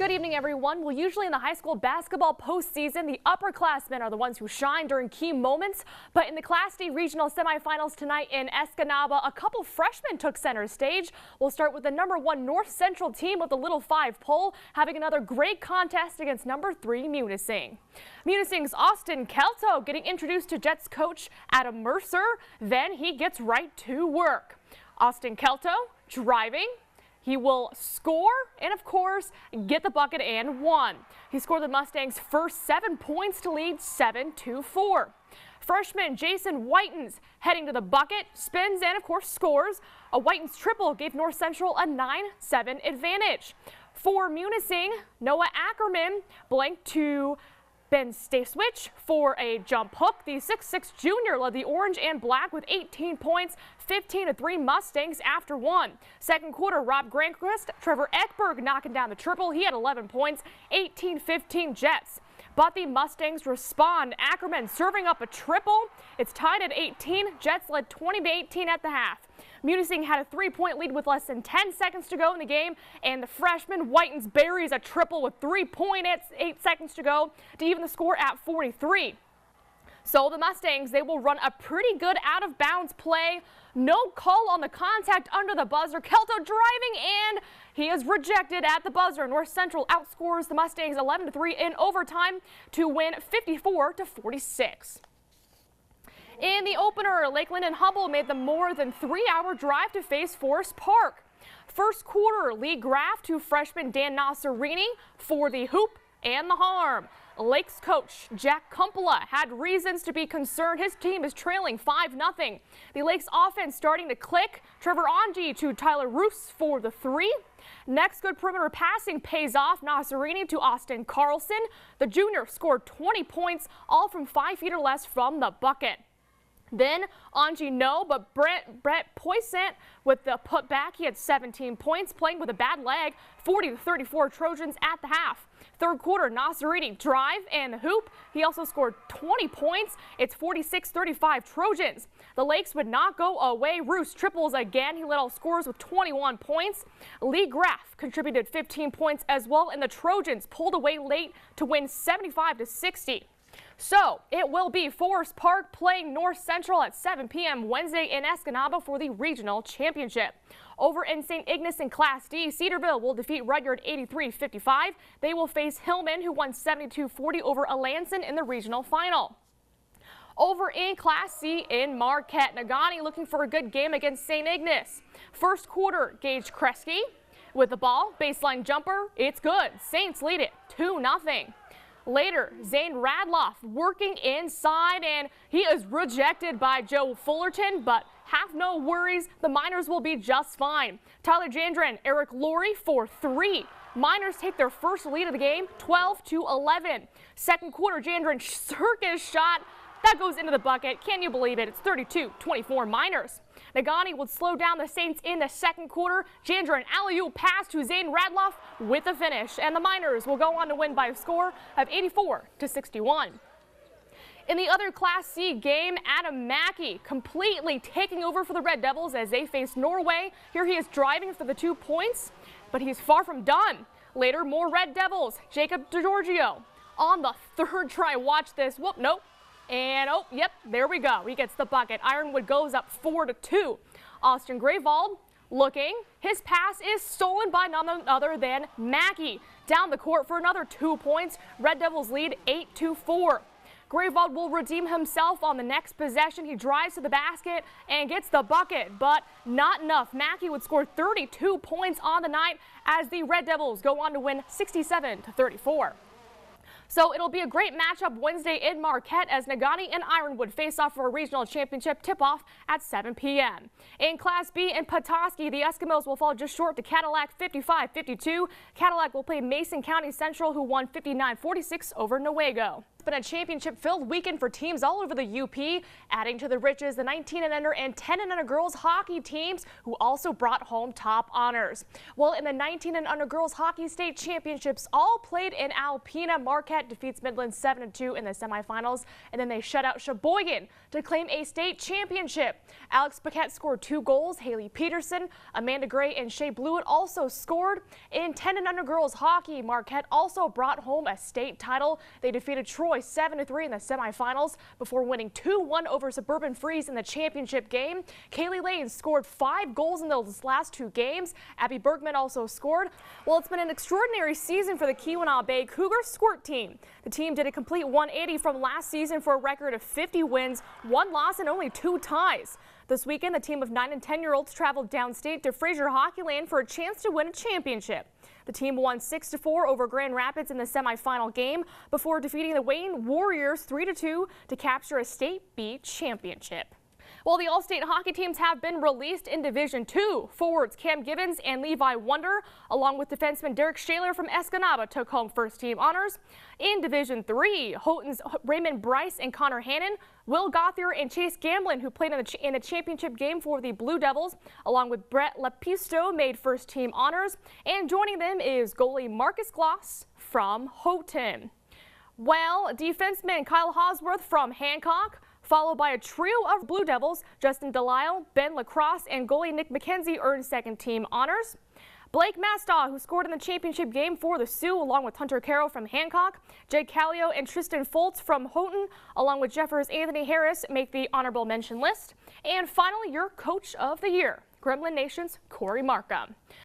Good evening, everyone. Well, usually in the high school basketball postseason, the upperclassmen are the ones who shine during key moments. But in the Class D regional semifinals tonight in Escanaba, a couple freshmen took center stage. We'll start with the #1 North Central team with the Little 5 pole, having another great contest against #3 Munising. Munising's Austin Kelto getting introduced to Jets coach Adam Mercer. Then he gets right to work. Austin Kelto driving. He will score and, of course, get the bucket and one. He scored the Mustangs' first 7 points to lead 7-4. Freshman Jason Whitens heading to the bucket, spins and, of course, scores. A Whitens triple gave North Central a 9-7 advantage. For Munising, Noah Ackerman blanked to Ben Stasewich for a jump hook. The 6'6 junior led the orange and black with 18 points, 15-3 Mustangs after one. Second quarter, Rob Granquist, Trevor Ekberg knocking down the triple. He had 11 points, 18-15 Jets. But the Mustangs respond. Ackerman serving up a triple. It's tied at 18. Jets led 20-18 at the half. Munising had a 3-point lead with less than 10 seconds to go in the game, and the freshman Whitens buries a triple with 3.8 seconds to go to even the score at 43. So the Mustangs, they will run a pretty good out-of-bounds play. No call on the contact under the buzzer. Kelto driving, and he is rejected at the buzzer. North Central outscores the Mustangs 11-3 in overtime to win 54-46. In the opener, Lakeland and Humble made the more than 3-hour drive to face Forest Park. First quarter, Lee Graff to freshman Dan Nasserini for the hoop and the harm. Lakes coach Jack Kumpola had reasons to be concerned. His team is trailing 5-0. The Lakes offense starting to click. Trevor Angie to Tyler Roos for the 3. Next, good perimeter passing pays off. Nasserini to Austin Carlson. The junior scored 20 points, all from 5 feet or less from the bucket. Then Angie but Brett Poisson with the putback. He had 17 points, playing with a bad leg. 40-34 Trojans at the half. Third quarter, Nasserini drive and the hoop. He also scored 20 points. It's 46-35 Trojans. The Lakes would not go away. Roos triples again. He led all scorers with 21 points. Lee Graff contributed 15 points as well, and the Trojans pulled away late to win 75-60. So it will be Forest Park playing North Central at 7 p.m. Wednesday in Escanaba for the regional championship. Over in St. Ignace in Class D, Cedarville will defeat Rudyard 83-55. They will face Hillman, who won 72-40 over Alanson in the regional final. Over in Class C in Marquette, Negaunee looking for a good game against St. Ignace. First quarter, Gage Kresge with the ball, baseline jumper, it's good. Saints lead it 2-0. Later, Zane Radloff working inside, and he is rejected by Joe Fullerton, but have no worries. The Miners will be just fine. Tyler Jandren, Eric Laurie for 3. Miners take their first lead of the game, 12-11. Second quarter, Jandren circus shot. That goes into the bucket. Can you believe it? It's 32-24 Miners. Negaunee would slow down the Saints in the second quarter. Jandren alley-oop pass to Zane Radloff with the finish. And the Miners will go on to win by a score of 84-61. In the other Class C game, Adam Mackey completely taking over for the Red Devils as they face Norway. Here he is driving for the 2 points, but he's far from done. Later, more Red Devils. Jacob DiGiorgio on the third try. Watch this. Whoop, nope. And, oh, yep, there we go. He gets the bucket. Ironwood goes up 4-2. Austin Grayvald looking. His pass is stolen by none other than Mackey. Down the court for another 2 points. Red Devils lead 8-4. Grayvald will redeem himself on the next possession. He drives to the basket and gets the bucket, but not enough. Mackey would score 32 points on the night as the Red Devils go on to win 67-34. So it'll be a great matchup Wednesday in Marquette as Negaunee and Ironwood face off for a regional championship tip-off at 7 p.m. In Class B in Petoskey, the Eskimos will fall just short to Cadillac 55-52. Cadillac will play Mason County Central, who won 59-46 over Newaygo. been a championship-filled weekend for teams all over the UP, adding to the riches the 19 and under and 10 and under girls hockey teams who also brought home top honors. Well, in the 19 and under girls hockey state championships, all played in Alpena. Marquette defeats Midland 7-2 in the semifinals, and then they shut out Sheboygan to claim a state championship. Alex Paquette scored 2 goals. Haley Peterson, Amanda Gray, and Shea Blewett also scored. In 10 and under girls hockey, Marquette also brought home a state title. They defeated Troy 7-3 in the semifinals before winning 2-1 over Suburban Freeze in the championship game. Kaylee Lane scored 5 goals in those last 2 games. Abby Bergman also scored. Well, it's been an extraordinary season for the Keweenaw Bay Cougar Squirt team. The team did a complete 180 from last season for a record of 50 wins, 1 loss, and only 2 ties. This weekend, the team of 9 and 10-year-olds traveled downstate to Fraser Hockeyland for a chance to win a championship. The team won 6-4 over Grand Rapids in the semifinal game before defeating the Wayne Warriors 3-2 to capture a State B championship. Well, the all-state hockey teams have been released in Division II. Forwards Cam Gibbons and Levi Wonder, along with defenseman Derek Shaler from Escanaba, took home first-team honors. In Division III, Houghton's Raymond Bryce and Connor Hannon, Will Gothier and Chase Gamblin, who played in the championship game for the Blue Devils, along with Brett Lapisto, made first-team honors. And joining them is goalie Marcus Gloss from Houghton. Well, defenseman Kyle Hosworth from Hancock, followed by a trio of Blue Devils, Justin Delisle, Ben Lacrosse, and goalie Nick McKenzie earned second-team honors. Blake Mastaw, who scored in the championship game for the Sioux, along with Hunter Carroll from Hancock, Jake Callio and Tristan Foltz from Houghton, along with Jeffers Anthony Harris, make the honorable mention list. And finally, your Coach of the Year, Gremlin Nation's Corey Markham.